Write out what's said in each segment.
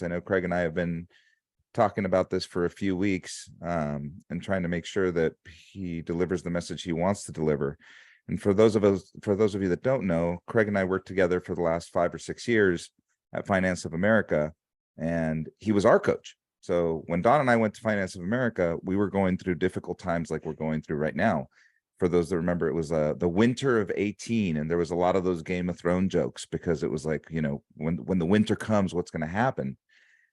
I know Craig and I have been talking about this for a few weeks, and trying to make sure that he delivers the message he wants to deliver. And for those of you that don't know, Craig and I worked together for the last 5 or 6 years at Finance of America, and he was our coach. So when Don and I went to Finance of America, we were going through difficult times like we're going through right now. For those that remember, it was the winter of 2018, and there was a lot of those Game of Thrones jokes, because it was like, when the winter comes, what's going to happen?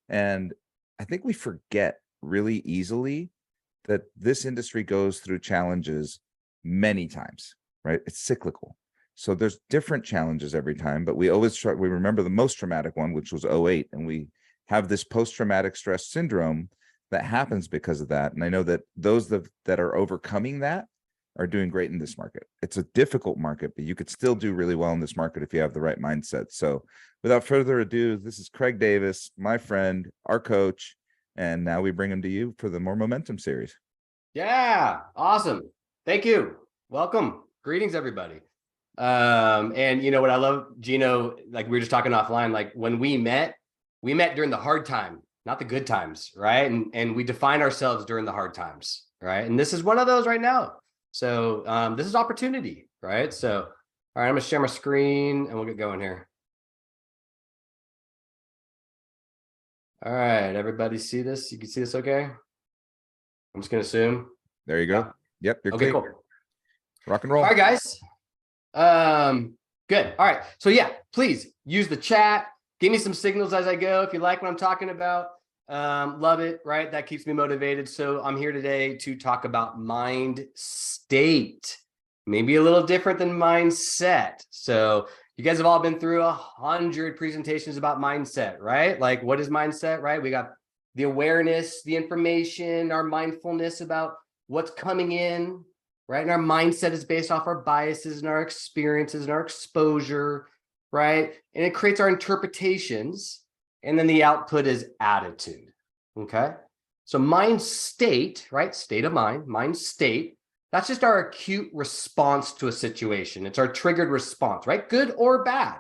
And I think we forget really easily that this industry goes through challenges many times, right? It's cyclical. So there's different challenges every time, but we remember the most traumatic one, which was 2008. And we have this post-traumatic stress syndrome that happens because of that. And I know that those that are overcoming that are doing great in this market. It's a difficult market, but you could still do really well in this market if you have the right mindset. So without further ado, this is Craig Davis, my friend, our coach, and now we bring him to you for the More Momentum series. Yeah, awesome. Thank you. Welcome. Greetings, everybody. And you know what I love, Gino, like we were just talking offline, like when we met during the hard time, not the good times, right? And we define ourselves during the hard times, right? And this is one of those right now. So this is opportunity, right? So, all right, I'm gonna share my screen and we'll get going here. All right, everybody see this? You can see this okay? I'm just gonna assume. There you go. Yeah. Yep, you're okay, clean. cool. Rock and roll. All right, guys. Good. All right. So yeah, please use the chat. Give me some signals as I go if you like what I'm talking about. Love it, right? That keeps me motivated. So I'm here today to talk about mind state. Maybe a little different than mindset. So you guys have all been through 100 presentations about mindset, right? Like, what is mindset, right? We got the awareness, the information, our mindfulness about what's coming in, right? And our mindset is based off our biases and our experiences and our exposure, right? And it creates our interpretations. And then the output is attitude, okay? So mind state, right? State of mind state, that's just our acute response to a situation. It's our triggered response, right? Good or bad,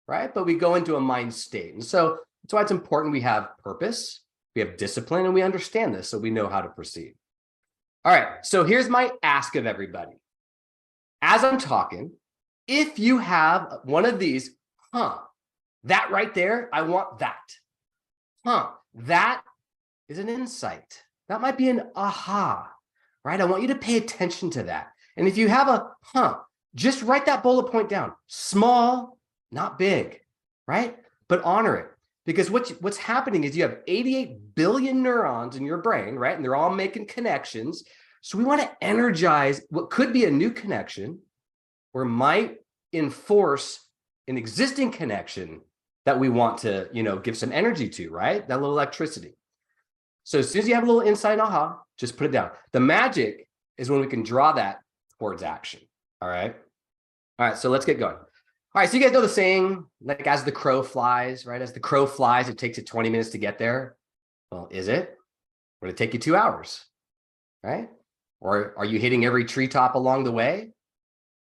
right? But we go into a mind state. And so that's why it's important we have purpose, we have discipline, and we understand this so we know how to proceed. All right, so here's my ask of everybody. As I'm talking, if you have one of these, that right there, I want that. That is an insight. That might be an aha, right? I want you to pay attention to that. And if you have a just write that bullet point down. Small, not big, right? But honor it. Because what's happening is you have 88 billion neurons in your brain, right? And they're all making connections. So we want to energize what could be a new connection or might enforce an existing connection that we want to, give some energy to, right? That little electricity. So as soon as you have a little insight, aha, just put it down. The magic is when we can draw that towards action. All right. All right. So let's get going. All right, so you guys know the saying, like as the crow flies, right? As the crow flies, it takes it 20 minutes to get there. Well, is it? Or did it take you 2 hours, right? Or are you hitting every treetop along the way?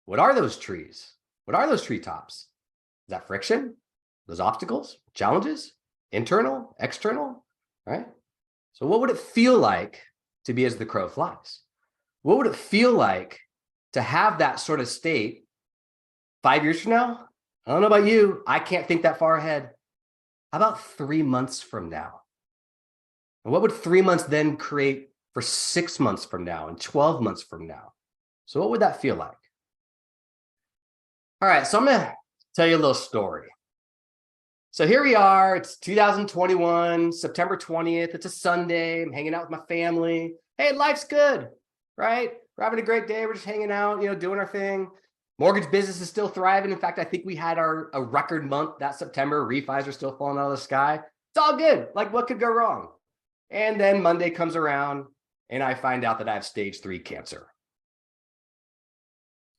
What are those trees? What are those treetops? Is that friction? Those obstacles, challenges, internal, external, right? So what would it feel like to be as the crow flies? What would it feel like to have that sort of state 5 years from now? I don't know about you. I can't think that far ahead. How about 3 months from now? And what would 3 months then create for 6 months from now and 12 months from now? So what would that feel like? All right, so I'm going to tell you a little story. So here we are. It's 2021, September 20th. It's a Sunday. I'm hanging out with my family. Hey, life's good, right? We're having a great day. We're just hanging out, doing our thing. Mortgage business is still thriving. In fact, I think we had a record month that September. Refis are still falling out of the sky. It's all good. Like, what could go wrong? And then Monday comes around and I find out that I have stage 3 cancer.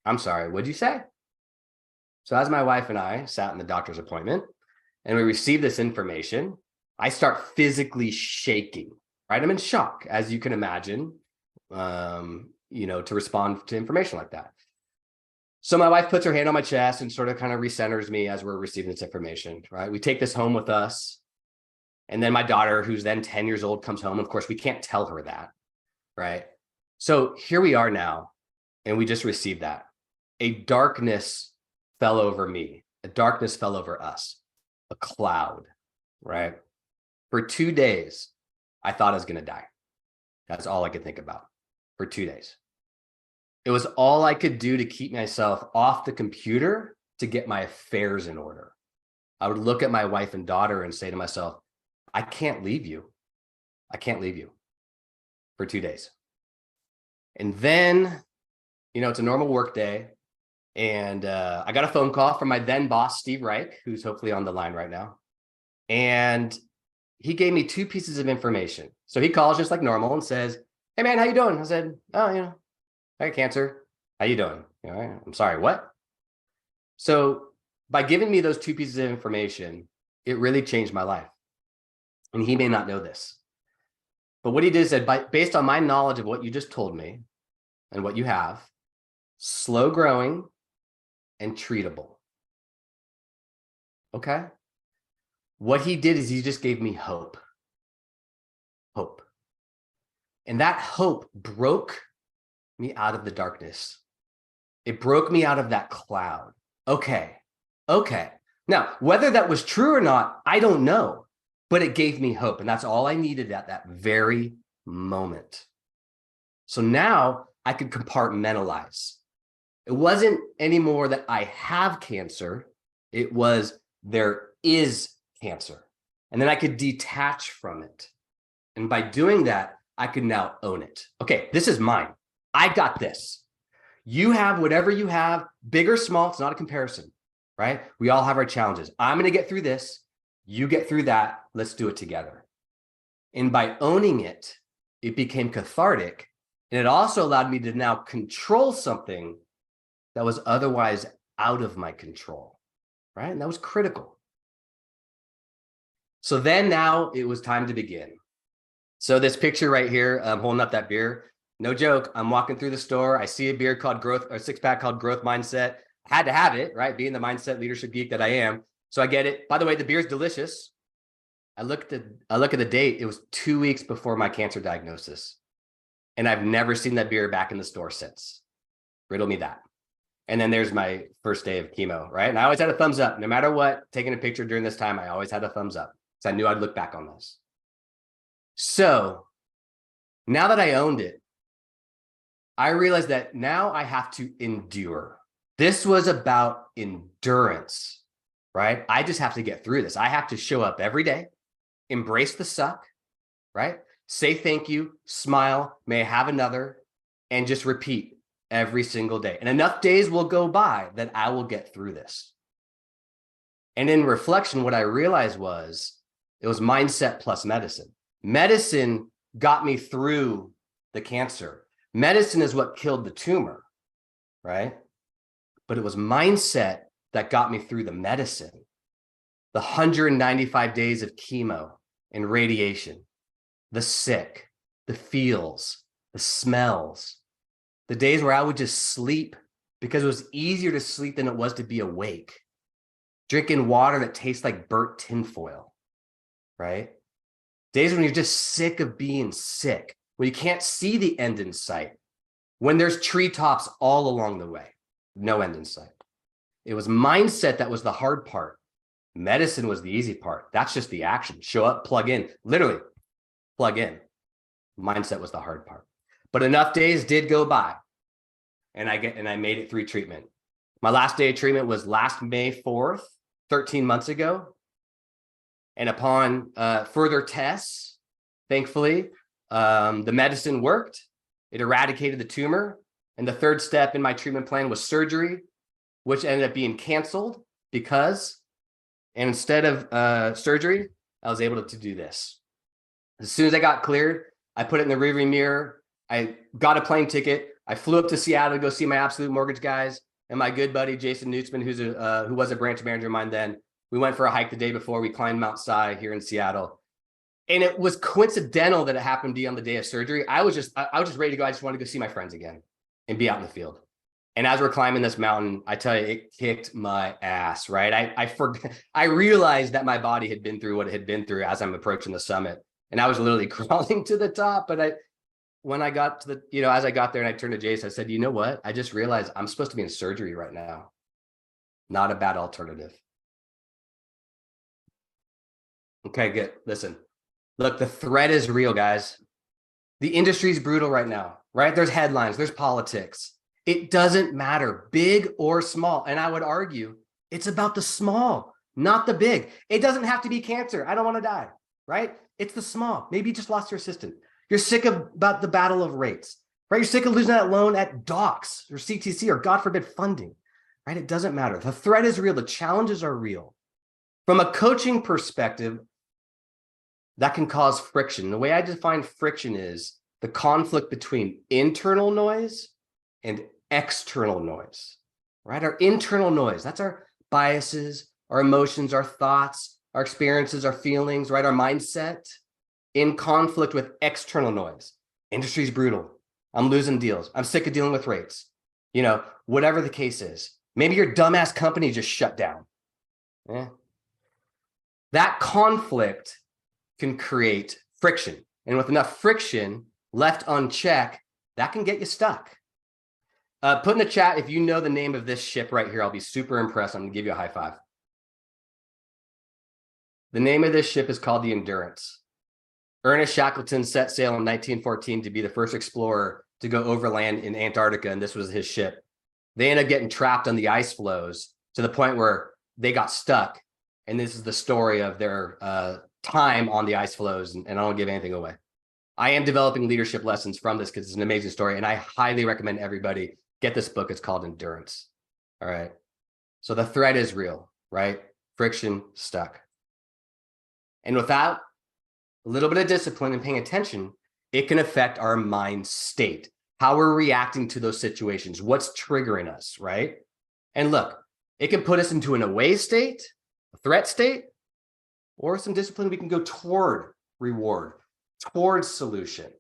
I'm sorry, what'd you say? So as my wife and I sat in the doctor's appointment and we received this information, I start physically shaking, right? I'm in shock, as you can imagine, to respond to information like that. So my wife puts her hand on my chest and sort of kind of recenters me as we're receiving this information, right? We take this home with us. And then my daughter, who's then 10 years old, comes home. Of course, we can't tell her that, right? So here we are now, and we just received that. A darkness fell over me. A darkness fell over us. A cloud, right? For 2 days, I thought I was going to die. That's all I could think about for 2 days. It was all I could do to keep myself off the computer to get my affairs in order. I would look at my wife and daughter and say to myself, I can't leave you. I can't leave you for 2 days. And then, it's a normal work day. And I got a phone call from my then boss, Steve Reich, who's hopefully on the line right now. And he gave me 2 pieces of information. So he calls just like normal and says, hey man, how you doing? I said, oh, I got cancer. How you doing? I'm sorry, what? So by giving me those 2 pieces of information, it really changed my life. And he may not know this. But what he did is that based on my knowledge of what you just told me and what you have, slow growing and treatable. Okay. What he did is he just gave me hope. Hope. And that hope broke me out of the darkness. It broke me out of that cloud. Okay. Now, whether that was true or not, I don't know, but it gave me hope. And that's all I needed at that very moment. So now I could compartmentalize. It wasn't anymore that I have cancer. It was there is cancer. And then I could detach from it. And by doing that, I could now own it. Okay, this is mine. I got this. You have whatever you have, big or small. It's not a comparison, right? We all have our challenges. I'm going to get through this. You get through that. Let's do it together. And by owning it, it became cathartic. And it also allowed me to now control something that was otherwise out of my control, right? And that was critical. So then now it was time to begin. So this picture right here, I'm holding up that beer. No joke. I'm walking through the store. I see a beer called Growth, or 6-pack called Growth Mindset. I had to have it, right? Being the mindset leadership geek that I am. So I get it. By the way, the beer's delicious. I look at the date. It was 2 weeks before my cancer diagnosis. And I've never seen that beer back in the store since. Riddle me that. And then there's my first day of chemo, right? And I always had a thumbs up. No matter what, taking a picture during this time, I always had a thumbs up. So I knew I'd look back on this. So now that I owned it, I realized that now I have to endure. This was about endurance, right? I just have to get through this. I have to show up every day, embrace the suck, right? Say thank you, smile, may I have another, and just repeat every single day. And enough days will go by that I will get through this. And in reflection, what I realized was it was mindset plus medicine. Medicine got me through the cancer. Medicine is what killed the tumor, right? But it was mindset that got me through the medicine. The 195 days of chemo and radiation, the sick, the feels, the smells, the days where I would just sleep because it was easier to sleep than it was to be awake. Drinking water that tastes like burnt tinfoil, right? Days when you're just sick of being sick, when you can't see the end in sight, when there's treetops all along the way, no end in sight. It was mindset that was the hard part. Medicine was the easy part. That's just the action. Show up, plug in, literally plug in. Mindset was the hard part. But enough days did go by and I made it through treatment. My last day of treatment was last May 4th, 13 months ago. And upon further tests, thankfully, the medicine worked. It eradicated the tumor. And the third step in my treatment plan was surgery, which ended up being canceled and instead of surgery, I was able to do this. As soon as I got cleared, I put it in the rearview mirror. I got a plane ticket. I flew up to Seattle to go see my Absolute Mortgage guys and my good buddy, Jason Nutzman, who was a branch manager of mine then. We went for a hike the day before. We climbed Mount Si here in Seattle. And it was coincidental that it happened to be on the day of surgery. I was just ready to go. I just wanted to go see my friends again and be out in the field. And as we're climbing this mountain, I tell you, it kicked my ass, right? I realized that my body had been through what it had been through as I'm approaching the summit. And I was literally crawling to the top. But when I got to the, as I got there and I turned to Jace, I said, you know what? I just realized I'm supposed to be in surgery right now. Not a bad alternative. Okay, good. Listen, look, the threat is real, guys. The industry's brutal right now, right? There's headlines, there's politics. It doesn't matter, big or small. And I would argue it's about the small, not the big. It doesn't have to be cancer. I don't want to die, right? It's the small. Maybe you just lost your assistant. You're sick about the battle of rates, right? You're sick of losing that loan at docs or CTC or God forbid funding, right? It doesn't matter. The threat is real. The challenges are real. From a coaching perspective, that can cause friction. The way I define friction is the conflict between internal noise and external noise, right? Our internal noise, that's our biases, our emotions, our thoughts, our experiences, our feelings, right? Our mindset in conflict with external noise. Industry's brutal. I'm losing deals. I'm sick of dealing with rates. Whatever the case is. Maybe your dumbass company just shut down. That conflict can create friction. And with enough friction left unchecked, that can get you stuck. Put in the chat if you know the name of this ship right here. I'll be super impressed. I'm going to give you a high five. The name of this ship is called the Endurance. Ernest Shackleton set sail in 1914 to be the first explorer to go overland in Antarctica, and this was his ship. They ended up getting trapped on the ice floes to the point where they got stuck. And this is the story of their time on the ice floes, and I don't give anything away. I am developing leadership lessons from this because it's an amazing story, and I highly recommend everybody get this book. It's called Endurance. All right. So the threat is real, right? Friction, stuck. And without a little bit of discipline and paying attention, it can affect our mind state, how we're reacting to those situations, what's triggering us, right? And look, it can put us into an away state, a threat state, or some discipline we can go toward reward, towards solution.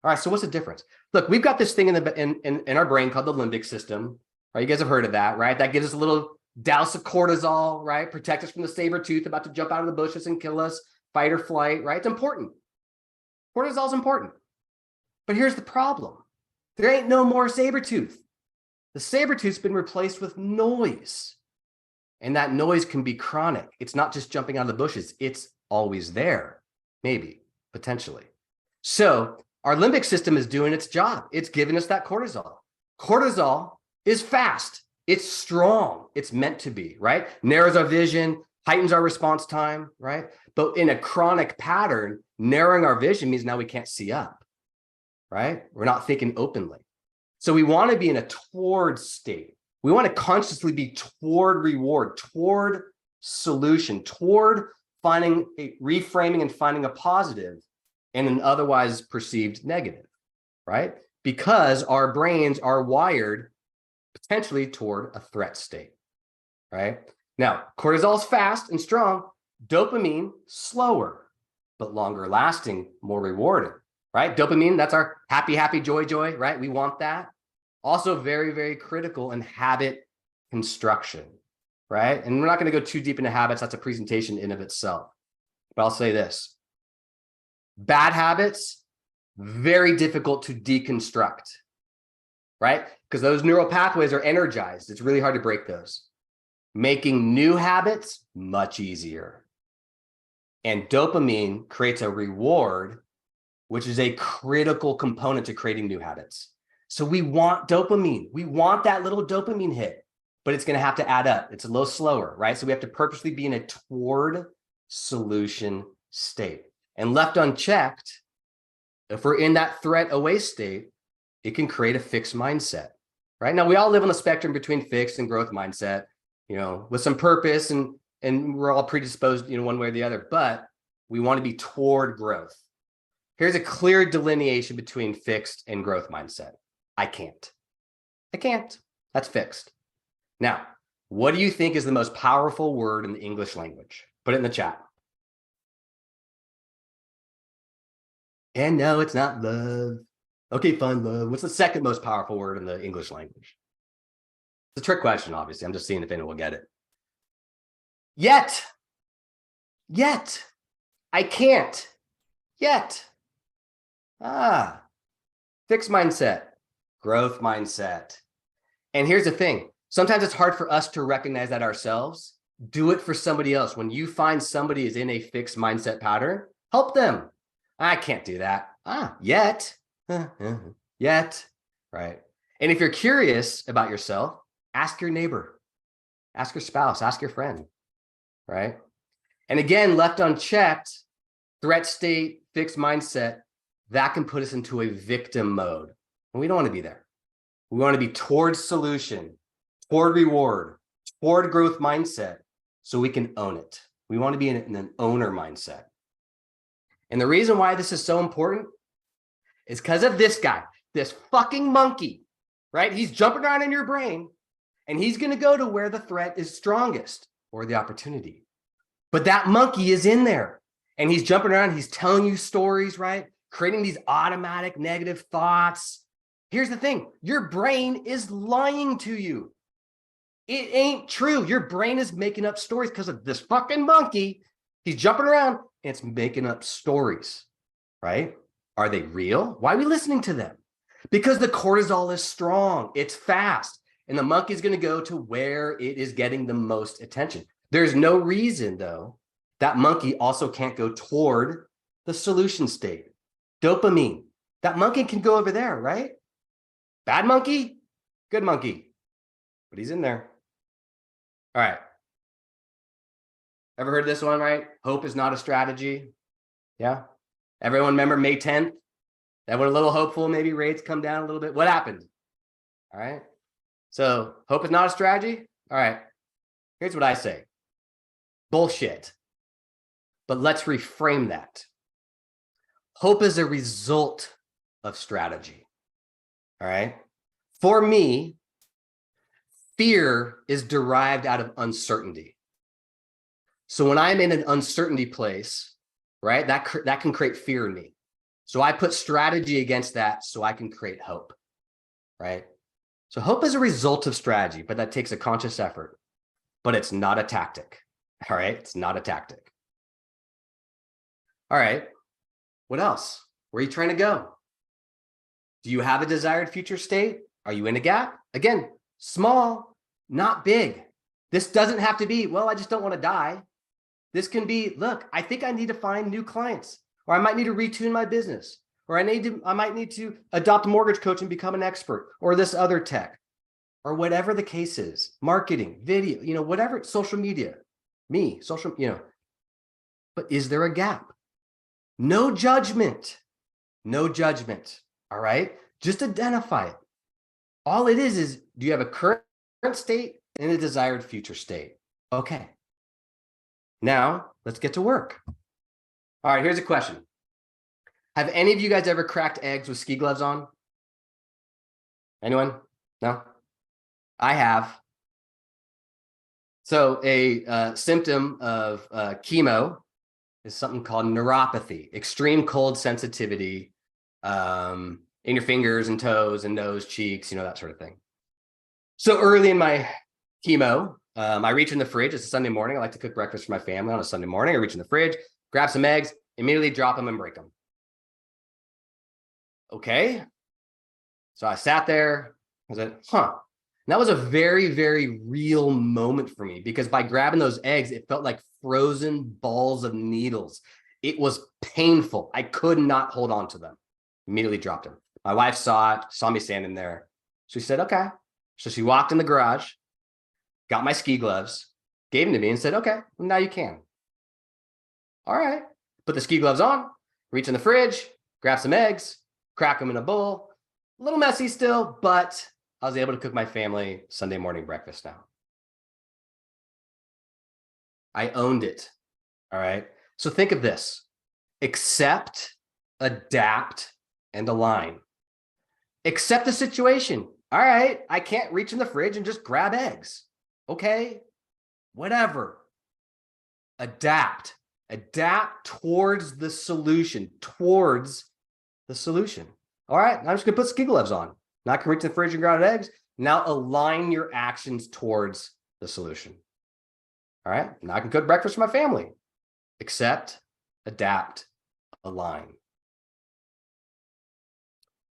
All right, so what's the difference? Look, we've got this thing in our brain called the limbic system, right? You guys have heard of that, right? That gives us a little douse of cortisol, right? Protect us from the saber tooth about to jump out of the bushes and kill us, fight or flight, right? It's important. Cortisol is important. But here's the problem. There ain't no more saber tooth. The saber tooth's been replaced with noise. And that noise can be chronic. It's not just jumping out of the bushes. It's always there, maybe, potentially. So our limbic system is doing its job. It's giving us that cortisol. Cortisol is fast. It's strong. It's meant to be, right? Narrows our vision, heightens our response time, right? But in a chronic pattern, narrowing our vision means now we can't see up, right? We're not thinking openly. So we want to be in a toward state. We want to consciously be toward reward, toward solution, toward reframing and finding a positive in an otherwise perceived negative, right? Because our brains are wired potentially toward a threat state, right? Now, cortisol is fast and strong, dopamine slower, but longer lasting, more rewarding, right? Dopamine, that's our happy, happy, joy, joy, right? We want that. Also very, very critical in habit construction, right? And we're not going to go too deep into habits. That's a presentation in of itself. But I'll say this. Bad habits, very difficult to deconstruct, right? Because those neural pathways are energized. It's really hard to break those. Making new habits, much easier. And dopamine creates a reward, which is a critical component to creating new habits. So we want dopamine. We want that little dopamine hit, but it's going to have to add up. It's a little slower, right? So we have to purposely be in a toward solution state. And left unchecked, if we're in that threat away state, it can create a fixed mindset, right? Now, we all live on the spectrum between fixed and growth mindset, with some purpose, and we're all predisposed, one way or the other, but we want to be toward growth. Here's a clear delineation between fixed and growth mindset. I can't. That's fixed. Now, what do you think is the most powerful word in the English language? Put it in the chat. And no, it's not love. Okay, fine, love. What's the second most powerful word in the English language? a trick question, obviously. I'm just seeing if anyone will get it. Yet, I can't, yet. Fixed mindset, growth mindset. And here's the thing. Sometimes it's hard for us to recognize that ourselves. Do it for somebody else. When you find somebody is in a fixed mindset pattern, help them. I can't do that. Yet, right? And if you're curious about yourself, ask your neighbor, ask your spouse, ask your friend, right? And again, left unchecked, threat state, fixed mindset, that can put us into a victim mode. And we don't want to be there. We want to be towards solution, toward reward, toward growth mindset, so we can own it. We want to be in an owner mindset. And the reason why this is so important is because of this guy, this fucking monkey, right? He's jumping around in your brain, and he's going to go to where the threat is strongest or the opportunity. But that monkey is in there, and he's jumping around. He's telling you stories, right? Creating these automatic negative thoughts. Here's the thing. Your brain is lying to you. It ain't true. Your brain is making up stories because of this fucking monkey. He's jumping around and it's making up stories, right? Are they real? Why are we listening to them? Because the cortisol is strong. It's fast. And the monkey's going to go to where it is getting the most attention. There's no reason, though, that monkey also can't go toward the solution state. Dopamine. That monkey can go over there, right? Bad monkey, good monkey. But he's in there. All right. Ever heard this one, right? Hope is not a strategy. Yeah. Everyone remember May 10th? That went a little hopeful. Maybe rates come down a little bit. What happened? All right. So hope is not a strategy. All right. Here's what I say. Bullshit. But let's reframe that. Hope is a result of strategy. All right. For me, fear is derived out of uncertainty. So when I'm in an uncertainty place, right, that can create fear in me. So I put strategy against that so I can create hope, right? So hope is a result of strategy, but that takes a conscious effort. But it's not a tactic. All right. It's not a tactic. All right. What else? Where are you trying to go? Do you have a desired future state? Are you in a gap? Again, small, not big. This doesn't have to be, well, I just don't want to die. This can be, look, I think I need to find new clients, or I might need to retune my business, or I might need to adopt mortgage coach and become an expert, or this other tech, or whatever the case is, marketing, video, whatever, social media, but is there a gap? No judgment, all right? Just identify it. All it is do you have a current state and a desired future state? Okay. Now, let's get to work. All right, here's a question. Have any of you guys ever cracked eggs with ski gloves on? Anyone? No? I have. So a symptom of chemo is something called neuropathy, extreme cold sensitivity in your fingers and toes and nose, cheeks, that sort of thing. So early in my chemo, I reach in the fridge. It's a Sunday morning. I like to cook breakfast for my family on a Sunday morning. I reach in the fridge, grab some eggs, immediately drop them and break them. Okay. So I sat there. I said, And that was a very, very real moment for me, because by grabbing those eggs, it felt like frozen balls of needles. It was painful. I could not hold on to them. Immediately dropped them. My wife saw me standing there. She said, okay. So she walked in the garage, got my ski gloves, gave them to me and said, okay, well, now you can. All right. Put the ski gloves on, reach in the fridge, grab some eggs, crack them in a bowl. A little messy still, but I was able to cook my family Sunday morning breakfast now. I owned it. All right. So think of this: accept, adapt, and align. Accept the situation. All right. I can't reach in the fridge and just grab eggs. Okay. Whatever. Adapt towards the solution, All right. I'm just going to put ski gloves on. Now I can reach in the fridge and grab eggs. Now align your actions towards the solution. All right, now I can cook breakfast for my family. Accept, adapt, align.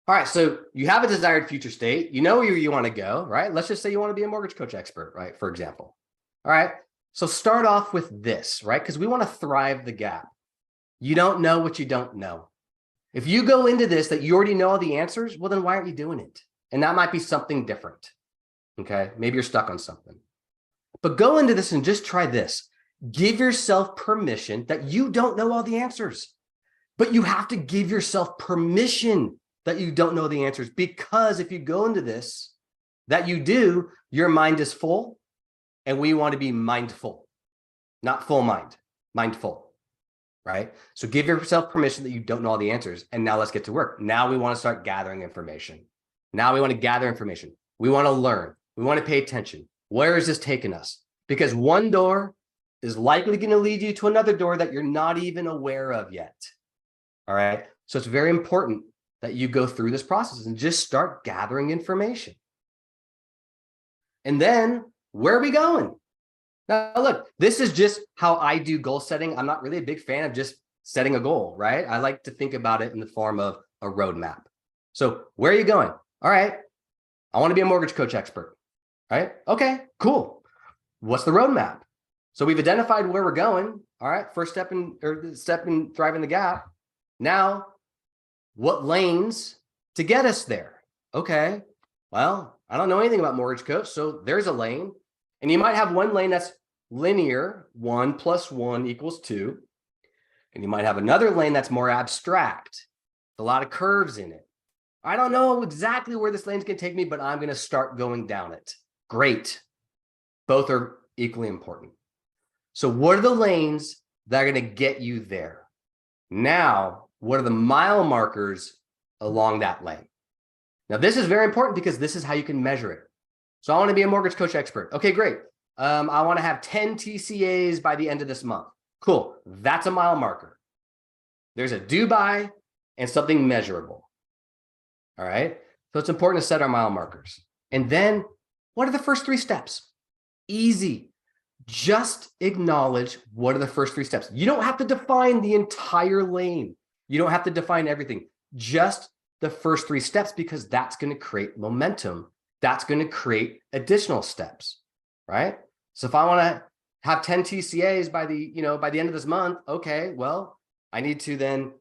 All right, so you have a desired future state. You know where you want to go, right? Let's just say you want to be a mortgage coach expert, right? For example. All right, so start off with this, right? Because we want to thrive the gap. You don't know what you don't know. If you go into this that you already know all the answers, well, then why aren't you doing it? And that might be something different, okay? Maybe you're stuck on something. But go into this and just try this. Give yourself permission that you don't know all the answers, but you have to give yourself permission that you don't know the answers, because if you go into this, that you do, your mind is full, and we want to be mindful, not full mind, mindful, right? So give yourself permission that you don't know all the answers, and now let's get to work. Now we want to start gathering information. Now we want to gather information. We want to learn. We want to pay attention. Where is this taking us? Because one door is likely going to lead you to another door that you're not even aware of yet. All right. So it's very important that you go through this process and just start gathering information. And then where are we going? Now, look, this is just how I do goal setting. I'm not really a big fan of just setting a goal, right? I like to think about it in the form of a roadmap. So where are you going? All right. I want to be a mortgage coach expert, right? Okay, cool. What's the roadmap? So we've identified where we're going. All right. First step in thriving the gap. Now, what lanes to get us there? Okay, well, I don't know anything about mortgage coach, so there's a lane. And you might have one lane that's linear, 1 + 1 = 2. And you might have another lane that's more abstract, a lot of curves in it. I don't know exactly where this lane's going to take me, but I'm going to start going down it. Great. Both are equally important. So what are the lanes that are going to get you there? Now, what are the mile markers along that lane? Now, this is very important because this is how you can measure it. So I want to be a mortgage coach expert. Okay, great. I want to have 10 TCAs by the end of this month. Cool. That's a mile marker. There's a do by and something measurable. All right. So it's important to set our mile markers. And then what are the first 3 steps? Easy. Just acknowledge what are the first 3 steps. You don't have to define the entire lane. You don't have to define everything, just the first 3 steps, because that's going to create momentum. That's going to create additional steps, right? So if I want to have 10 TCAs by the end of this month, okay, well, I need to then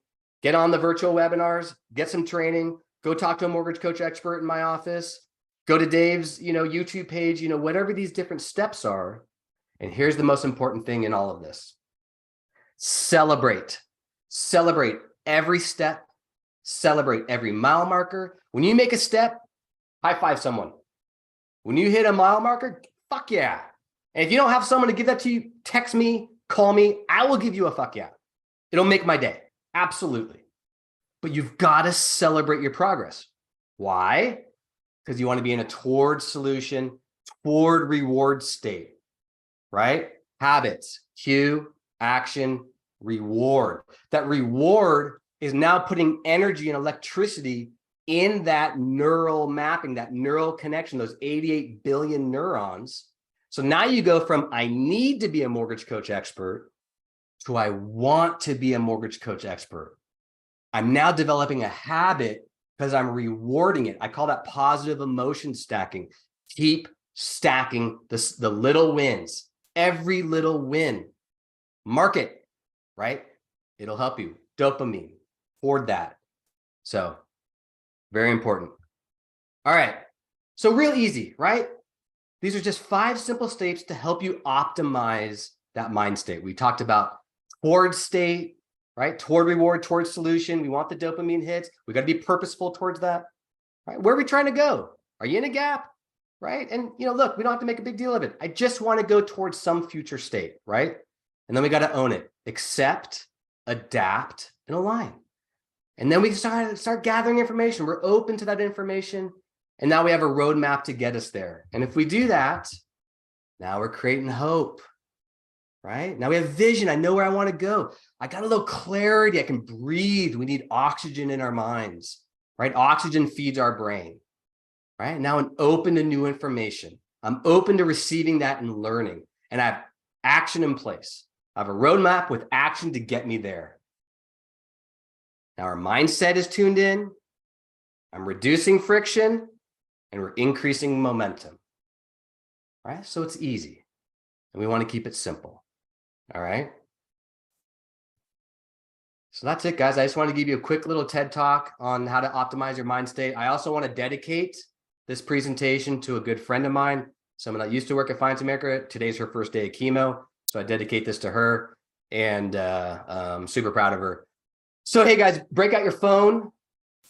get on the virtual webinars, get some training, go talk to a mortgage coach expert in my office, go to Dave's, YouTube page, whatever these different steps are. And here's the most important thing in all of this. Celebrate every step, celebrate every mile marker. When you make a step, high five someone. When you hit a mile marker, fuck yeah. And if you don't have someone to give that to you, text me, call me. I will give you a fuck yeah. It'll make my day. Absolutely. But you've got to celebrate your progress. Why? Because you want to be in a toward solution, toward reward state, right? Habits, cue, action, reward. That reward is now putting energy and electricity in that neural mapping, that neural connection, those 88 billion neurons. So now you go from I need to be a mortgage coach expert to I want to be a mortgage coach expert. I'm now developing a habit because I'm rewarding it. I call that positive emotion stacking. Keep stacking the little wins, every little win. Mark it, right? It'll help you. Dopamine, hoard that. So very important. All right. So real easy, right? These are just 5 simple steps to help you optimize that mind state. We talked about toward state, right? Toward reward, toward solution. We want the dopamine hits. We got to be purposeful towards that, right? Where are we trying to go? Are you in a gap, right? And, look, we don't have to make a big deal of it. I just want to go towards some future state, right? And then we got to own it. Accept, adapt, and align. And then we start gathering information. We're open to that information. And now we have a roadmap to get us there. And if we do that, now we're creating hope, right? Now we have vision. I know where I want to go. I got a little clarity. I can breathe. We need oxygen in our minds, right? Oxygen feeds our brain. right? Now I'm open to new information. I'm open to receiving that and learning. And I have action in place. I have a roadmap with action to get me there. Now our mindset is tuned in. I'm reducing friction and we're increasing momentum. All right, so it's easy. And we want to keep it simple. All right. So that's it, guys. I just want to give you a quick little TED talk on how to optimize your mind state. I also want to dedicate this presentation to a good friend of mine, someone that used to work at Finance America. Today's her first day of chemo. So I dedicate this to her, and I'm super proud of her. So, hey guys, break out your phone,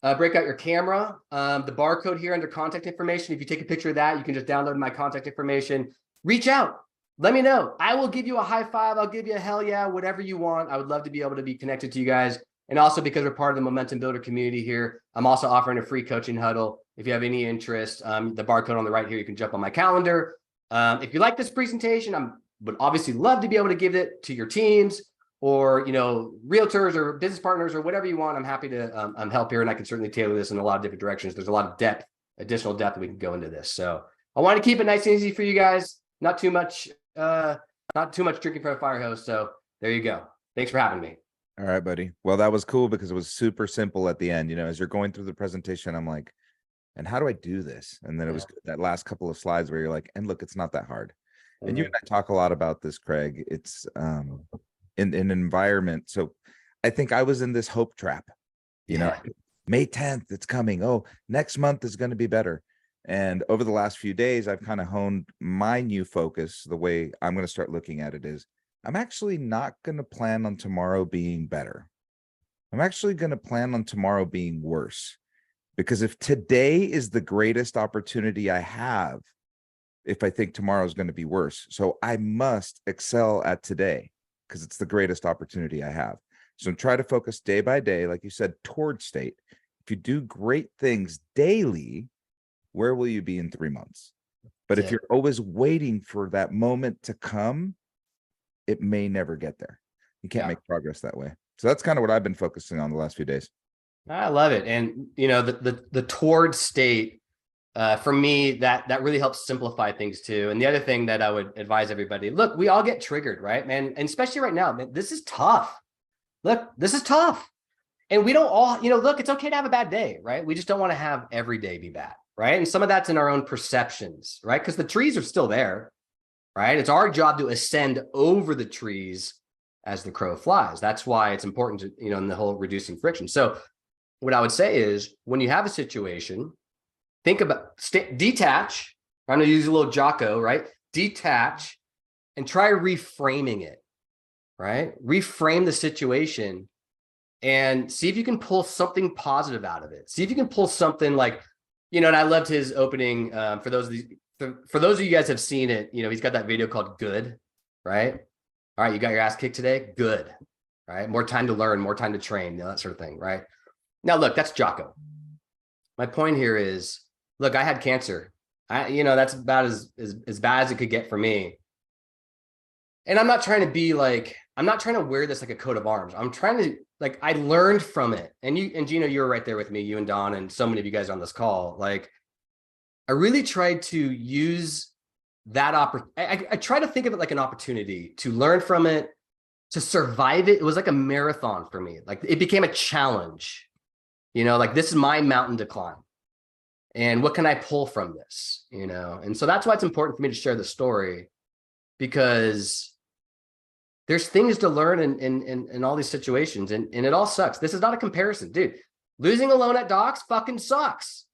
break out your camera. The barcode here under contact information, if you take a picture of that, you can just download my contact information. Reach out. Let me know. I will give you a high five. I'll give you a hell yeah, whatever you want. I would love to be able to be connected to you guys. And also, because we're part of the Momentum Builder community here, I'm also offering a free coaching huddle. If you have any interest, the barcode on the right here, you can jump on my calendar. If you like this presentation, I would obviously love to be able to give it to your teams or, realtors or business partners or whatever you want. I'm happy to help here, and I can certainly tailor this in a lot of different directions. There's a lot of depth, additional depth that we can go into this. So I want to keep it nice and easy for you guys. Not too much drinking from a fire hose. So there you go. Thanks for having me. All right, buddy. Well, that was cool because it was super simple at the end. As you're going through the presentation, I'm like, and how do I do this? And then it was that last couple of slides where you're like, and look, it's not that hard. And you and I talk a lot about this, Craig. It's in an environment. So I think I was in this hope trap, May 10th, it's coming. Oh, next month is going to be better. And over the last few days, I've kind of honed my new focus. The way I'm going to start looking at it is I'm actually not going to plan on tomorrow being better. I'm actually going to plan on tomorrow being worse. Because if today is the greatest opportunity I have, if I think tomorrow is going to be worse. So I must excel at today because it's the greatest opportunity I have. So try to focus day by day, like you said, toward state. If you do great things daily, where will you be in 3 months? But if you're always waiting for that moment to come, it may never get there. You can't make progress that way. So that's kind of what I've been focusing on the last few days. I love it. And the toward state, for me, that really helps simplify things too. And the other thing that I would advise everybody, look, we all get triggered, right, man? And especially right now, man, this is tough. Look, this is tough. And we don't all, look, it's okay to have a bad day, right? We just don't want to have every day be bad, right? And some of that's in our own perceptions, right? Because the trees are still there, right? It's our job to ascend over the trees as the crow flies. That's why it's important to, in the whole reducing friction. So what I would say is when you have a situation, think about, detach. I'm going to use a little Jocko, right? Detach and try reframing it, right? Reframe the situation and see if you can pull something positive out of it. See if you can pull something like, and I loved his opening. For those of you guys have seen it, he's got that video called Good, right? All right, you got your ass kicked today? Good, right? More time to learn, more time to train, that sort of thing, right? Now, look, that's Jocko. My point here is, look, I had cancer. That's about as bad as it could get for me. And I'm not trying to be like, I'm not trying to wear this like a coat of arms. I'm trying to, like, I learned from it. And Gino, you were right there with me, you and Don, and so many of you guys on this call. Like, I really tried to use that I try to think of it like an opportunity to learn from it, to survive it. It was like a marathon for me. Like, it became a challenge. Like, this is my mountain to climb. And what can I pull from this? And so that's why it's important for me to share the story, because there's things to learn in all these situations, and it all sucks. This is not a comparison, dude. Losing a loan at Docs fucking sucks.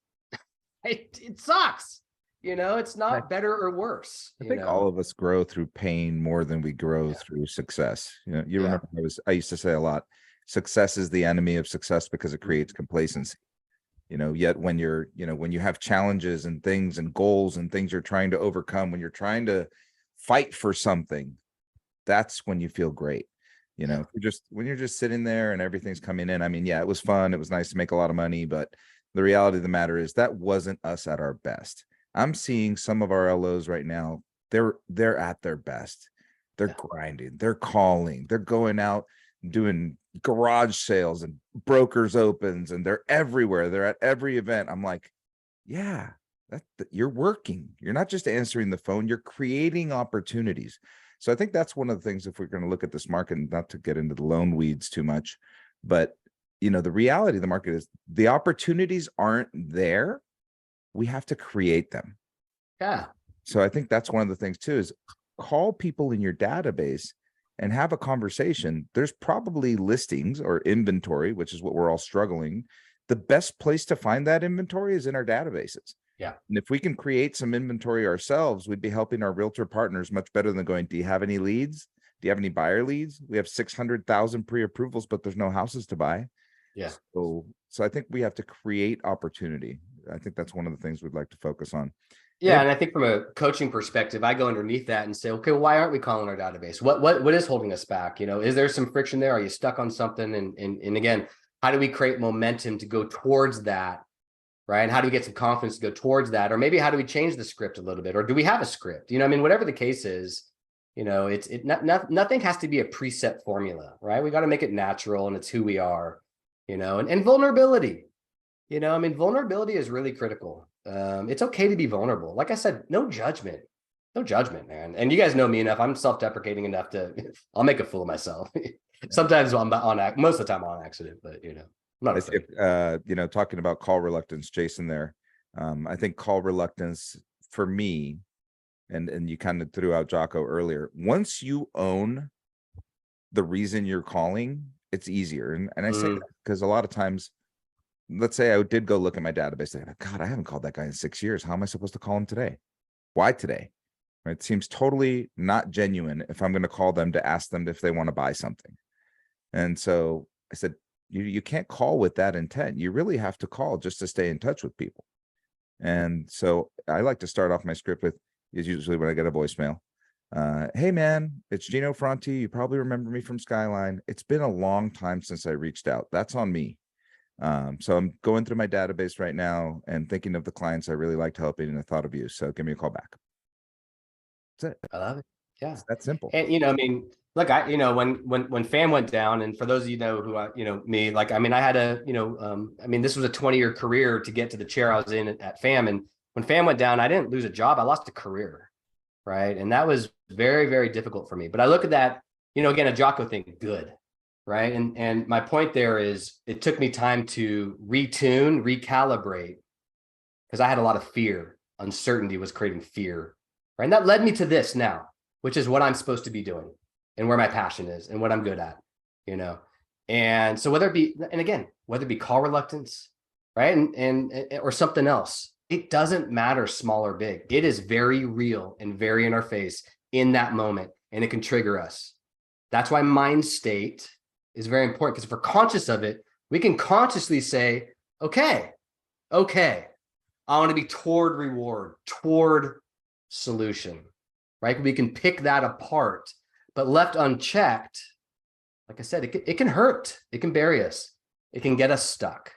It sucks. It's not better or worse. I think all of us grow through pain more than we grow through success. You remember I used to say a lot, success is the enemy of success because it creates complacency. Yet when when you have challenges and things and goals and things you're trying to overcome, when you're trying to fight for something, that's when you feel great. When you're just sitting there and everything's coming in. I mean, it was fun. It was nice to make a lot of money, but the reality of the matter is that wasn't us at our best. I'm seeing some of our LOs right now. They're at their best. They're grinding, they're calling, they're going out doing garage sales and brokers opens, and they're everywhere. They're at every event. I'm like, yeah, You're working. You're not just answering the phone, you're creating opportunities. So I think that's one of the things, if we're going to look at this market, and not to get into the loan weeds too much, but the reality of the market is the opportunities aren't there. We have to create them. Yeah. So I think that's one of the things too, is call people in your database and have a conversation. There's probably listings or inventory, which is what we're all struggling. The best place to find that inventory is in our databases. Yeah. And if we can create some inventory ourselves, we'd be helping our realtor partners much better than going, do you have any leads? Do you have any buyer leads? We have 600,000 pre-approvals, but there's no houses to buy. Yeah. So I think we have to create opportunity. I think that's one of the things we'd like to focus on. Yeah, and I think from a coaching perspective, I go underneath that and say, okay, why aren't we calling our database? What is holding us back? Is there some friction there? Are you stuck on something? And again, how do we create momentum to go towards that? Right? And how do we get some confidence to go towards that? Or maybe how do we change the script a little bit? Or do we have a script? Whatever the case is, nothing has to be a preset formula, right? We got to make it natural, and it's who we are, and vulnerability. Vulnerability is really critical. It's okay to be vulnerable. Like I said, no judgment, man. And you guys know me enough. I'm self-deprecating enough I'll make a fool of myself. Sometimes I'm most of the time on accident, but I'm not afraid. Talking about call reluctance, Jason, there. I think call reluctance for me, and you kind of threw out Jocko earlier. Once you own the reason you're calling, it's easier. And I say that because a lot of times, let's say I did go look at my database. God, I haven't called that guy in 6 years. How am I supposed to call him today? Why today? It seems totally not genuine if I'm going to call them to ask them if they want to buy something. And so I said, you can't call with that intent. You really have to call just to stay in touch with people. And so I like to start off my script with, is usually when I get a voicemail. Hey man, it's Gino Fronti. You probably remember me from Skyline. It's been a long time since I reached out. That's on me. So I'm going through my database right now and thinking of the clients I really liked helping, and I thought of you. So give me a call back. That's it. I love it. Yeah. It's that simple. And, look, when FAM went down, and for those of who me, I had this was a 20-year career to get to the chair I was in at FAM. And when FAM went down, I didn't lose a job. I lost a career. Right. And that was very, very difficult for me. But I look at that, again, a Jocko thing, good. Right. And my point there is, it took me time to retune, recalibrate, because I had a lot of fear. Uncertainty was creating fear. Right. And that led me to this now, which is what I'm supposed to be doing and where my passion is and what I'm good at, And so whether it be call reluctance, right. And or something else, it doesn't matter, small or big. It is very real and very in our face in that moment, and it can trigger us. That's why mind state is very important, because if we're conscious of it, we can consciously say, okay, I want to be toward reward, toward solution, right? We can pick that apart, but left unchecked, like I said, it can hurt. It can bury us. It can get us stuck.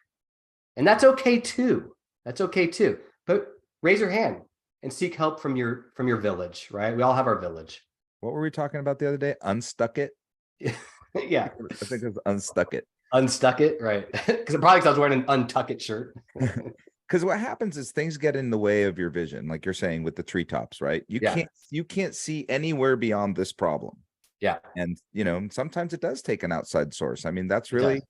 And that's okay too. But raise your hand and seek help from your village, right? We all have our village. What were we talking about the other day? Unstuck it? Yeah. I think it was unstuck it. Unstuck it, right? Because it probably because I was wearing an untuck it shirt. Because what happens is things get in the way of your vision, like you're saying with the treetops, right? You can't see anywhere beyond this problem. Yeah. And sometimes it does take an outside source. That's really,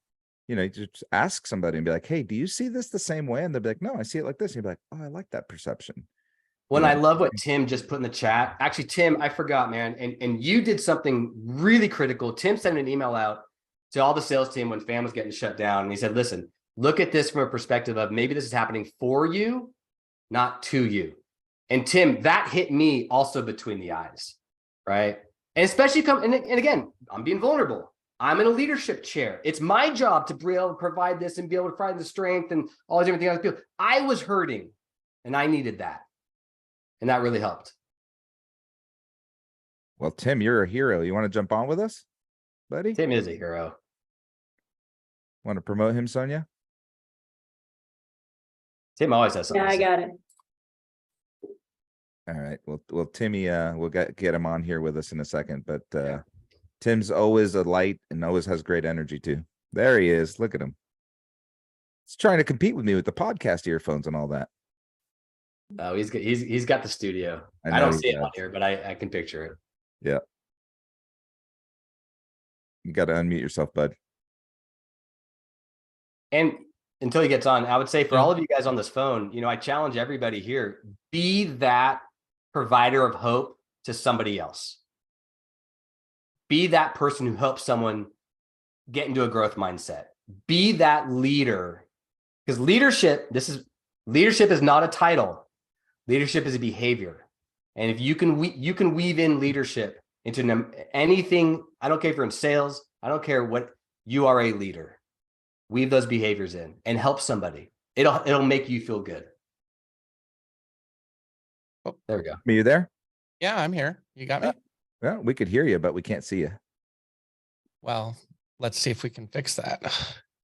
you just ask somebody and be like, hey, do you see this the same way? And they'll be like, no, I see it like this. And you'll be like, oh, I like that perception. I love what Tim just put in the chat. Actually, Tim, I forgot, man. And you did something really critical. Tim sent an email out to all the sales team when FAM was getting shut down. And he said, listen, look at this from a perspective of maybe this is happening for you, not to you. And Tim, that hit me also between the eyes, right? And especially and again, I'm being vulnerable. I'm in a leadership chair. It's my job to be able to provide this and be able to provide the strength and all these different things. I was hurting and I needed that. And that really helped. Well, Tim, you're a hero. You want to jump on with us, buddy? Tim is a hero. Want to promote him, Sonia? Tim always has something. Yeah, I got it. All right. Well, Timmy, we'll get him on here with us in a second, but Tim's always a light and always has great energy too. There he is. Look at him. He's trying to compete with me with the podcast earphones and all that. Oh, he's got the studio. I I know don't he see it on does. here, but I can picture it. Yeah. You got to unmute yourself, bud. And until he gets on, I would say for Yeah. all of you guys on this phone, I challenge everybody here, be that provider of hope to somebody else. Be that person who helps someone get into a growth mindset. Be that leader, because leadership is not a title. Leadership is a behavior. And if you can weave in leadership into anything, I don't care if you're in sales, I don't care what, you are a leader. Weave those behaviors in and help somebody. It'll make you feel good. Oh. There we go. Are you there? Yeah, I'm here. You got me? Yeah, we could hear you, but we can't see you. Well, let's see if we can fix that.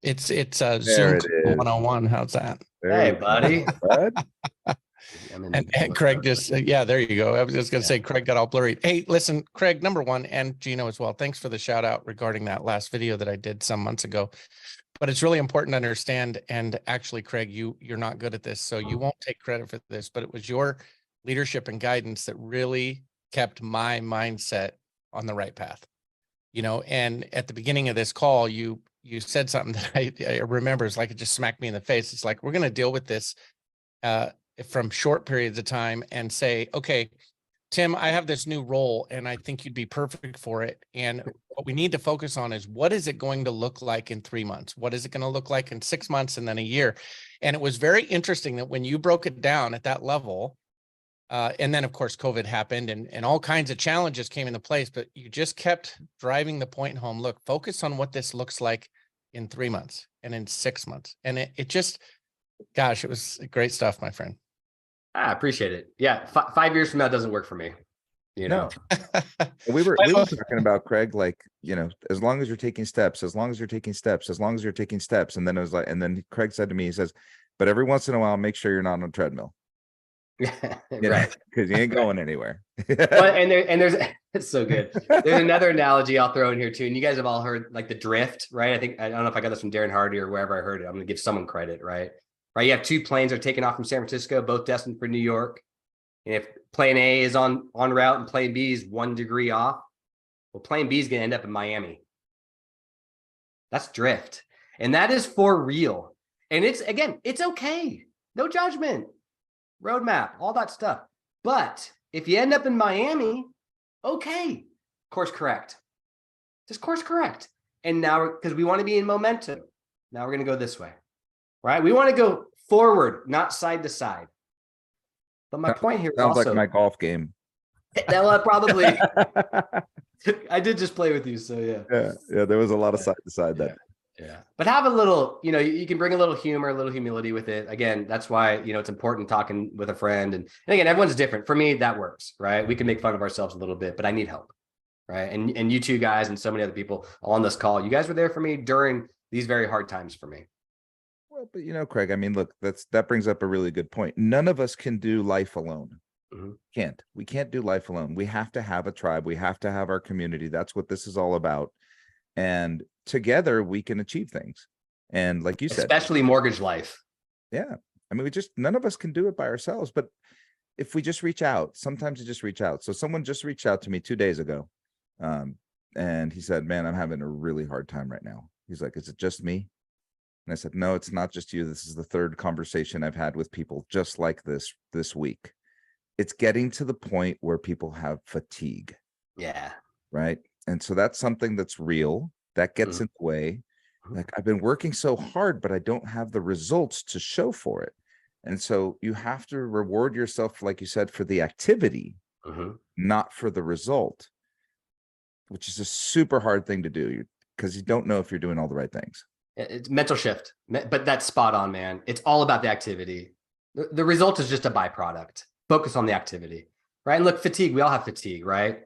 It's There Zoom it is. 101. How's that? There Hey, you go, buddy. bud. And Craig just, yeah, there you go. I was just going to say, Craig got all blurry. Hey, listen, Craig, number one, and Gino as well. Thanks for the shout out regarding that last video that I did some months ago. But it's really important to understand. And actually, Craig, you're not good at this, so you won't take credit for this, but it was your leadership and guidance that really kept my mindset on the right path. And at the beginning of this call, you said something that I remember. It's like it just smacked me in the face. It's like, we're going to deal with this from short periods of time and say, okay, Tim, I have this new role and I think you'd be perfect for it. And what we need to focus on is, what is it going to look like in 3 months? What is it going to look like in 6 months and then a year? And it was very interesting that when you broke it down at that level, and then of course, COVID happened and all kinds of challenges came into place, but you just kept driving the point home. Look, focus on what this looks like in 3 months and in 6 months. And it just, gosh, it was great stuff, my friend. I appreciate it. Yeah. 5 years from now doesn't work for me. No. We were talking about, Craig, like, as long as you're taking steps, as long as you're taking steps, as long as you're taking steps. And then it was like, and then Craig said to me, he says, but every once in a while, make sure you're not on a treadmill. Right. Because you ain't going anywhere. Well, and there's it's so good. There's another analogy I'll throw in here too. And you guys have all heard like the drift, right? I don't know if I got this from Darren Hardy or wherever I heard it. I'm gonna give someone credit, right? Right. You have two planes that are taking off from San Francisco, both destined for New York. And if plane A is on route and plane B is 1 degree off, well, plane B is gonna end up in Miami. That's drift. And that is for real. And it's okay. No judgment. Roadmap, all that stuff. But if you end up in Miami, okay, course correct. Just course correct. And now, because we want to be in momentum, now we're going to go this way, right? We want to go forward, not side to side. But my point here is Sounds also, like my golf game. that probably, I did just play with you, so yeah. Yeah, there was a lot of side to side that. Yeah. But have a little, you can bring a little humor, a little humility with it. Again, that's why, it's important talking with a friend. And again, everyone's different. For me, that works, right? We can make fun of ourselves a little bit, but I need help, right? And you two guys and so many other people on this call, you guys were there for me during these very hard times for me. Well, but Craig, I mean, look, that brings up a really good point. None of us can do life alone. Mm-hmm. We can't do life alone. We have to have a tribe. We have to have our community. That's what this is all about. And together we can achieve things. And like you said, especially mortgage life. Yeah. I mean, none of us can do it by ourselves, but if we just reach out, sometimes you just reach out. So someone just reached out to me 2 days ago. And he said, man, I'm having a really hard time right now. He's like, is it just me? And I said, no, it's not just you. This is the third conversation I've had with people just like this week. It's getting to the point where people have fatigue. Yeah. Right. And so that's something that's real that gets in the way. Like, I've been working so hard, but I don't have the results to show for it. And so you have to reward yourself, like you said, for the activity, not for the result, which is a super hard thing to do because you don't know if you're doing all the right things. It's mental shift, but that's spot on, man. It's all about the activity. The result is just a byproduct. Focus on the activity, right? And look, fatigue, we all have fatigue, right?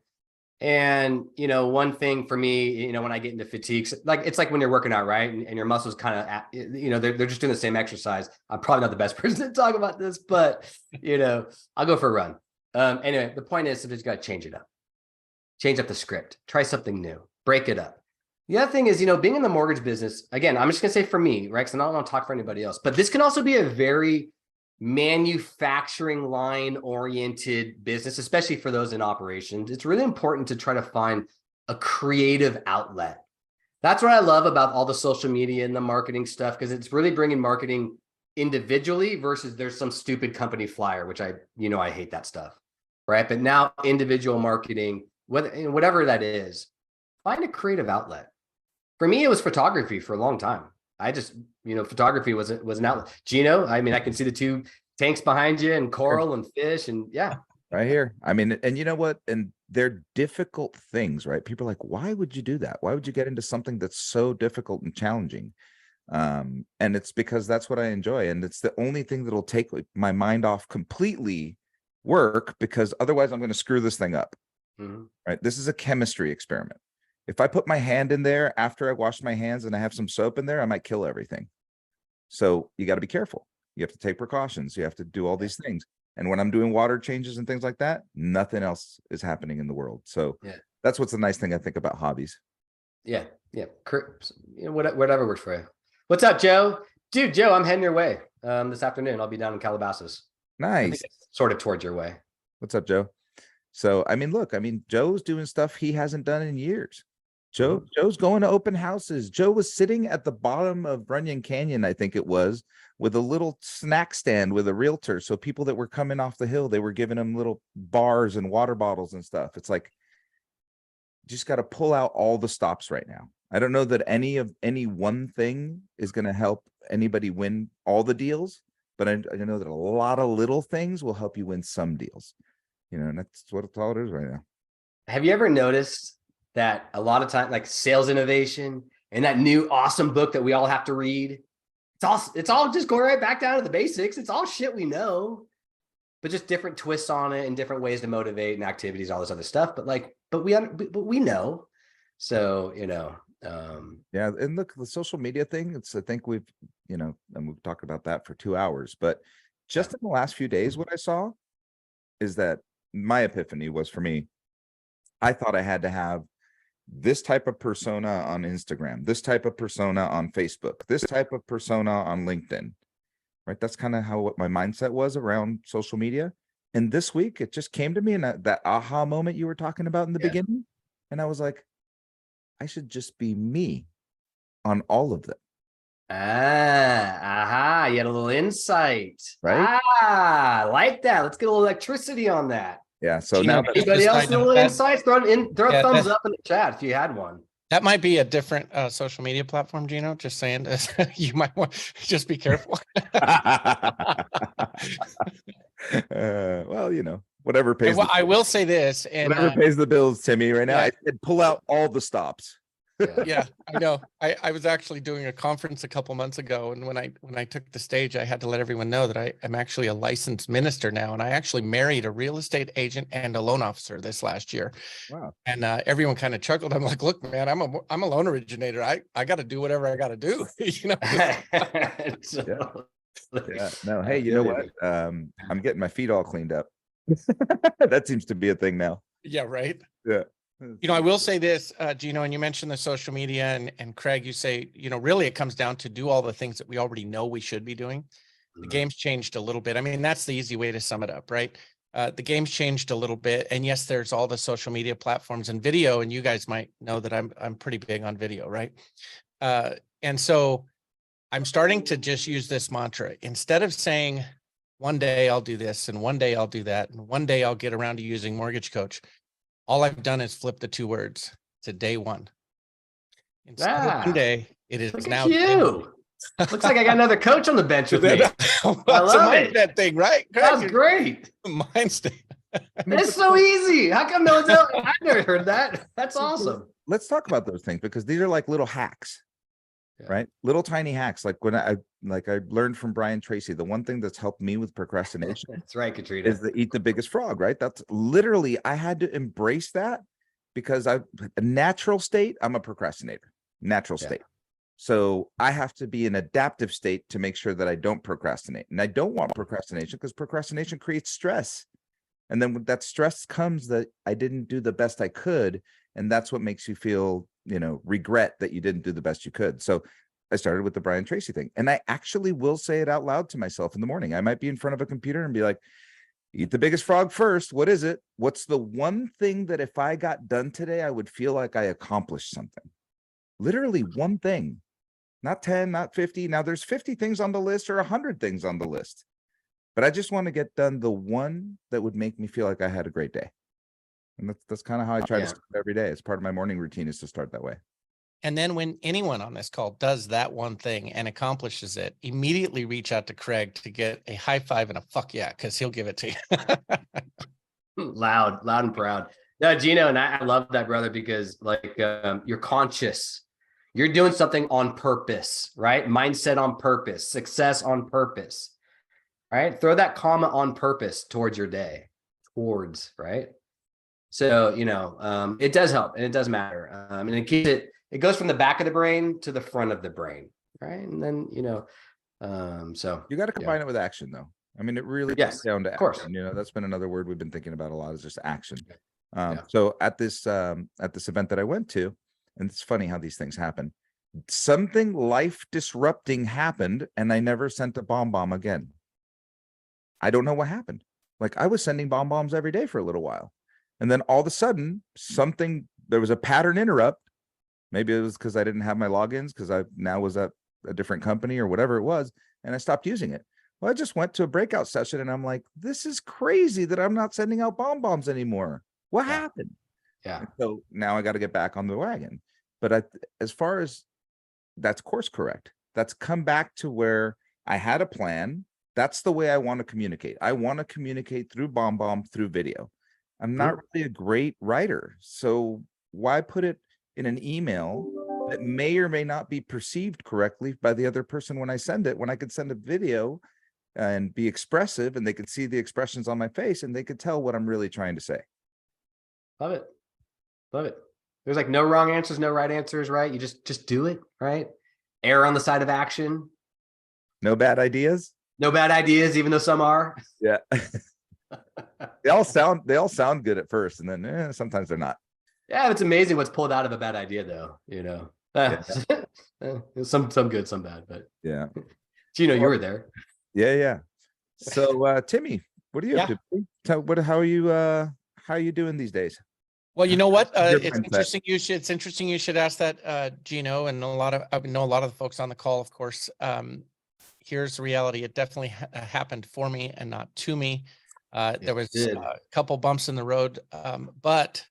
And, one thing for me, when I get into fatigue, it's like when you're working out, right? And your muscles kind of, they're just doing the same exercise. I'm probably not the best person to talk about this, but, I'll go for a run. Anyway, the point is, sometimes you got to change it up. Change up the script. Try something new. Break it up. The other thing is, being in the mortgage business, again, I'm just going to say for me, right? Because I don't want to talk for anybody else, but this can also be a very manufacturing line oriented business, especially for those in operations, it's really important to try to find a creative outlet. That's what I love about all the social media and the marketing stuff, because it's really bringing marketing individually versus there's some stupid company flyer, which I hate that stuff, right? But now individual marketing, whatever that is, find a creative outlet. For me, it was photography for a long time. I just, photography was an outlet. Gino, I mean, I can see the two tanks behind you and coral and fish and yeah. Right here. I mean, and you know what? And they're difficult things, right? People are like, why would you do that? Why would you get into something that's so difficult and challenging? And it's because that's what I enjoy. And it's the only thing that'll take my mind off completely work, because otherwise I'm going to screw this thing up. Right? This is a chemistry experiment. If I put my hand in there after I wash my hands and I have some soap in there, I might kill everything. So you got to be careful. You have to take precautions. You have to do all these things. And when I'm doing water changes and things like that, nothing else is happening in the world. So that's what's the nice thing I think about hobbies. Yeah. Whatever works for you. What's up, Joe? Dude, Joe, I'm heading your way this afternoon. I'll be down in Calabasas. Nice. Sort of towards your way. What's up, Joe? So, I mean, look, Joe's doing stuff he hasn't done in years. Joe's going to open houses. Joe was sitting at the bottom of Runyon Canyon, I think it was, with a little snack stand with a realtor. So people that were coming off the hill, they were giving them little bars and water bottles and stuff. It's like, just got to pull out all the stops right now. I don't know that any one thing is going to help anybody win all the deals, but I know that a lot of little things will help you win some deals. And that's what it's all it is right now. Have you ever noticed that a lot of time, like sales innovation and that new awesome book that we all have to read, it's all just going right back down to the basics. It's all shit we know, but just different twists on it and different ways to motivate and activities, all this other stuff. But we know. So, yeah. And look, the social media thing, I think we've, and we've talked about that for 2 hours, but just in the last few days, what I saw is that my epiphany was, for me, I thought I had to have this type of persona on Instagram, this type of persona on Facebook, this type of persona on LinkedIn, right? That's kind of what my mindset was around social media. And this week, it just came to me in that aha moment you were talking about in the beginning. And I was like, I should just be me on all of them. You had a little insight. Right? I like that. Let's get a little electricity on that. Yeah. So now anybody else with a little insights, throw a thumbs up in the chat if you had one. That might be a different social media platform, Gino. Just saying, you might want to just be careful. Well, whatever pays. I will say this, and whatever pays the bills, Timmy. Right now, I said pull out all the stops. Yeah, I know. I was actually doing a conference a couple months ago, and when I took the stage, I had to let everyone know that I'm actually a licensed minister now, and I actually married a real estate agent and a loan officer this last year. Wow! And everyone kind of chuckled. I'm like, look, man, I'm a loan originator. I got to do whatever I got to do. Yeah. No. Hey, you know what? I'm getting my feet all cleaned up. That seems to be a thing now. Yeah. Right. Yeah. I will say this, Gino, and you mentioned the social media, and Craig, you say, really it comes down to do all the things that we already know we should be doing. The game's changed a little bit. I mean, that's the easy way to sum it up, right? The game's changed a little bit, and yes, there's all the social media platforms and video, and you guys might know that I'm pretty big on video, right? And so I'm starting to just use this mantra. Instead of saying, one day I'll do this, and one day I'll do that, and one day I'll get around to using Mortgage Coach, all I've done is flip the two words to day one. Instead of one day, it is now. You. Looks like I got another coach on the bench with me. I love it. That thing, right? That's great. Mindset. It's so easy. How come no one's else? I've never heard that. That's awesome. Let's talk about those things, because these are like little hacks. Right? Little tiny hacks. Like when I learned from Brian Tracy, the one thing that's helped me with procrastination. That's right, Katrina. Is to eat the biggest frog, right? That's literally, I had to embrace that, because a natural state, I'm a procrastinator, natural state. So I have to be in adaptive state to make sure that I don't procrastinate. And I don't want procrastination, because procrastination creates stress. And then when that stress comes, that I didn't do the best I could. And that's what makes you feel, regret that you didn't do the best you could. So I started with the Brian Tracy thing, and I actually will say it out loud to myself in the morning. I might be in front of a computer and be like, eat the biggest frog first. What is it? What's the one thing that if I got done today, I would feel like I accomplished something? Literally one thing, not 10, not 50. Now there's 50 things on the list or 100 things on the list, but I just want to get done the one that would make me feel like I had a great day. And that's kind of how I try to start every day. It's part of my morning routine is to start that way. And then when anyone on this call does that one thing and accomplishes it, immediately reach out to Craig to get a high five and a fuck yeah, because he'll give it to you. Loud and proud. No, Gino, and I love that, brother, because like you're conscious. You're doing something on purpose, right? Mindset on purpose, success on purpose, right? Throw that comma on purpose towards your day, right? So, it does help and it does matter. And it keeps it goes from the back of the brain to the front of the brain, right? And then, so you got to combine it with action, though. I mean, it really yes, comes down to of course. action. That's been another word we've been thinking about a lot, is just action. So at this event that I went to, and it's funny how these things happen, something life disrupting happened, and I never sent a bomb again. I don't know what happened. Like, I was sending bombs every day for a little while, and then all of a sudden there was a pattern interrupt. Maybe it was because I didn't have my logins, because I now was at a different company or whatever it was, and I stopped using it. Well, I just went to a breakout session and I'm like, this is crazy that I'm not sending out bombs anymore. What happened? Yeah. And so now I got to get back on the wagon. But as far as that's course correct, that's come back to where I had a plan. That's the way I want to communicate. I want to communicate through bomb through video. I'm not really a great writer, so why put it in an email that may or may not be perceived correctly by the other person when I send it, when I could send a video and be expressive, and they could see the expressions on my face and they could tell what I'm really trying to say. Love it. There's like no wrong answers, no right answers, right? You just do it, right? Err on the side of action. No bad ideas. No bad ideas, even though some are. Yeah. They all sound good at first, and then sometimes they're not. Yeah, it's amazing what's pulled out of a bad idea, though. Some good, some bad, but yeah. So, you were there. Yeah. So, Timmy, what are you up to? How are you doing these days? Well, you know what? It's interesting you should ask that, Gino, and I know a lot of the folks on the call, of course. Here's the reality. It definitely happened for me and not to me. There was a couple bumps in the road, but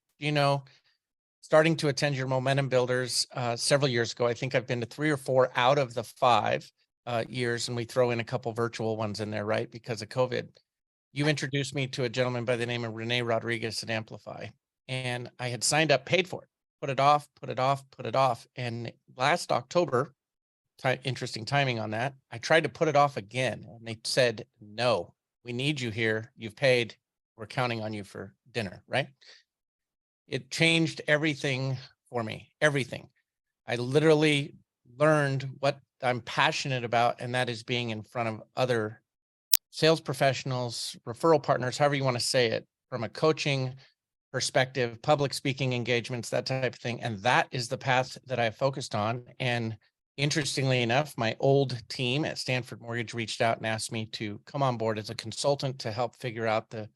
starting to attend your momentum builders several years ago. I think I've been to 3 or 4 out of the 5 years, and we throw in a couple virtual ones in there, right? Because of COVID. You introduced me to a gentleman by the name of Rene Rodriguez at Amplify, and I had signed up, paid for it, put it off. And last October, interesting timing on that, I tried to put it off again, and they said, no, we need you here. You've paid. We're counting on you for dinner, right? It changed everything for me, everything. I literally learned what I'm passionate about, and that is being in front of other sales professionals, referral partners, however you want to say it, from a coaching perspective, public speaking engagements, that type of thing. And that is the path that I focused on. And interestingly enough, my old team at Stanford Mortgage reached out and asked me to come on board as a consultant to help figure out the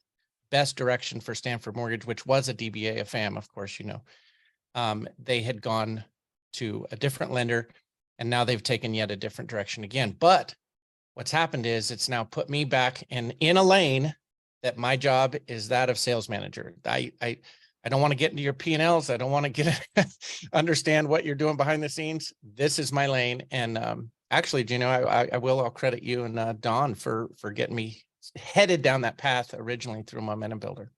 best direction for Stanford Mortgage, which was a DBA, a FAM, of course, they had gone to a different lender, and now they've taken yet a different direction again. But what's happened is it's now put me back in a lane that my job is that of sales manager. I don't want to get into your P&Ls. I don't want to understand what you're doing behind the scenes. This is my lane. And actually, Gino, I'll credit you and Don for getting me headed down that path originally through Momentum Builder.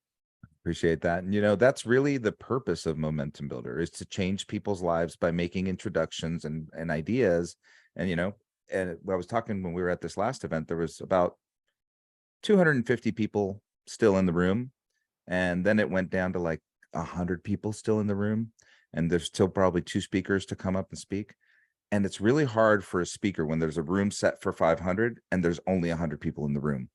Appreciate that. And that's really the purpose of Momentum Builder, is to change people's lives by making introductions and ideas. And and I was talking when we were at this last event, there was about 250 people still in the room, and then it went down to like 100 people still in the room, and there's still probably 2 speakers to come up and speak. And it's really hard for a speaker when there's a room set for 500 and there's only 100 people in the room.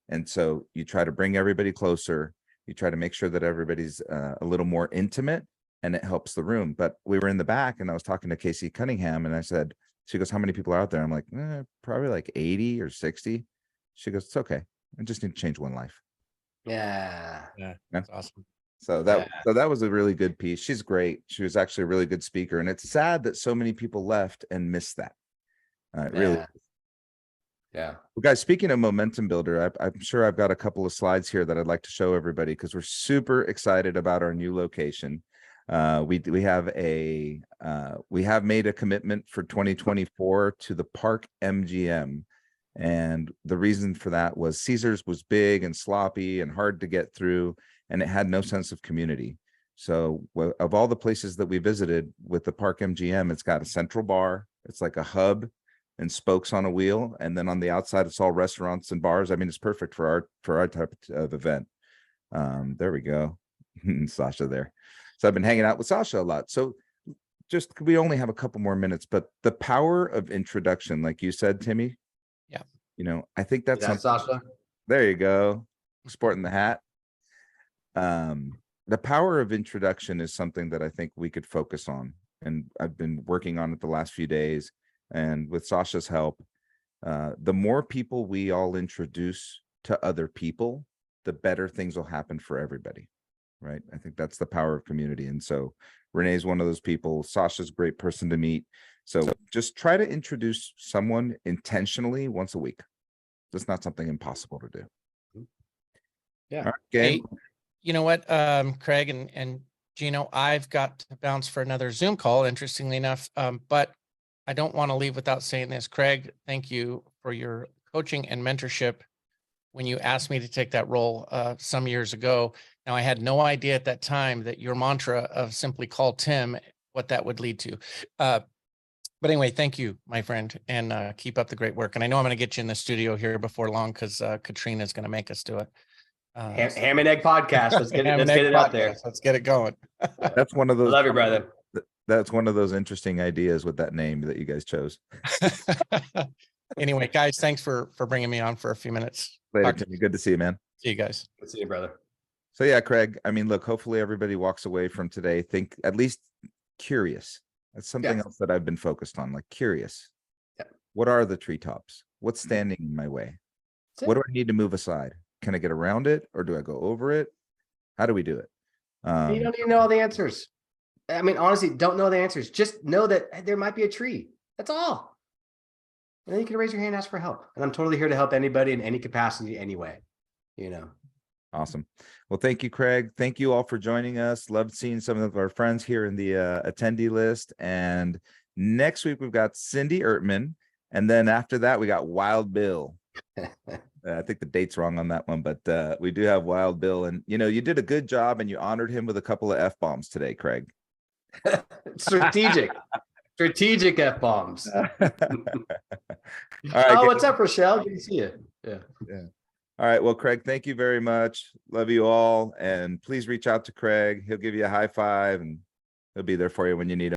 And so you try to bring everybody closer. You try to make sure that everybody's a little more intimate, and it helps the room. But we were in the back, and I was talking to Casey Cunningham, and I said, She goes, how many people are out there? I'm like, probably like 80 or 60. She goes, it's okay. I just need to change one life. Yeah. That's awesome. So that was a really good piece. She's great. She was actually a really good speaker. And it's sad that so many people left and missed that. Really. Yeah. Well, guys, speaking of momentum builder, I'm sure I've got a couple of slides here that I'd like to show everybody because we're super excited about our new location. We have made a commitment for 2024 to the Park MGM. And the reason for that was Caesars was big and sloppy and hard to get through, and it had no sense of community. So of all the places that we visited with the Park MGM, it's got a central bar. It's like a hub and spokes on a wheel, and then on the outside it's all restaurants and bars. I mean, it's perfect for our type of event. There we go. Sasha there. So I've been hanging out with Sasha a lot. So just, we only have a couple more minutes, but the power of introduction, like you said, Timmy. Yeah. I think that's Sasha. There you go. Sporting the hat. The power of introduction is something that I think we could focus on, and I've been working on it the last few days. And with Sasha's help, the more people we all introduce to other people, the better things will happen for everybody, right? I think that's the power of community. And so Renee's one of those people. Sasha's a great person to meet. So just try to introduce someone intentionally once a week. That's not something impossible to do. Yeah. All right, Hey, you know what, Craig and Gino, I've got to bounce for another Zoom call, interestingly enough, but I don't want to leave without saying this. Craig, thank you for your coaching and mentorship when you asked me to take that role some years ago. Now, I had no idea at that time that your mantra of simply call Tim, what that would lead to. But anyway, thank you, my friend, and keep up the great work. And I know I'm going to get you in the studio here before long because Katrina's going to make us do it. Ham and Egg Podcast. Let's get it out there. Let's get it going. That's one of those. I love you, brother. That's one of those interesting ideas with that name that you guys chose. Anyway, guys, thanks for bringing me on for a few minutes. Later, Timmy. Good to see you, man. See you guys. Good to see you, brother. So yeah, Craig, I mean, look, hopefully everybody walks away from today, think at least curious. That's something else that I've been focused on, like curious. Yeah. What are the treetops? What's standing in my way? What do I need to move aside? Can I get around it, or do I go over it? How do we do it? You don't even know all the answers. I mean, honestly, don't know the answers. Just know that there might be a tree. That's all. And then you can raise your hand and ask for help. And I'm totally here to help anybody in any capacity, anyway. Awesome. Well, thank you, Craig. Thank you all for joining us. Loved seeing some of our friends here in the attendee list. And next week, we've got Cindy Ertman. And then after that, we got Wild Bill. I think the date's wrong on that one, but we do have Wild Bill. And, you did a good job, and you honored him with a couple of F-bombs today, Craig. Strategic F-bombs. All right. What's up, Rochelle? Good to see you. Yeah. All right. Well, Craig, thank you very much. Love you all. And please reach out to Craig. He'll give you a high five, and he'll be there for you when you need him.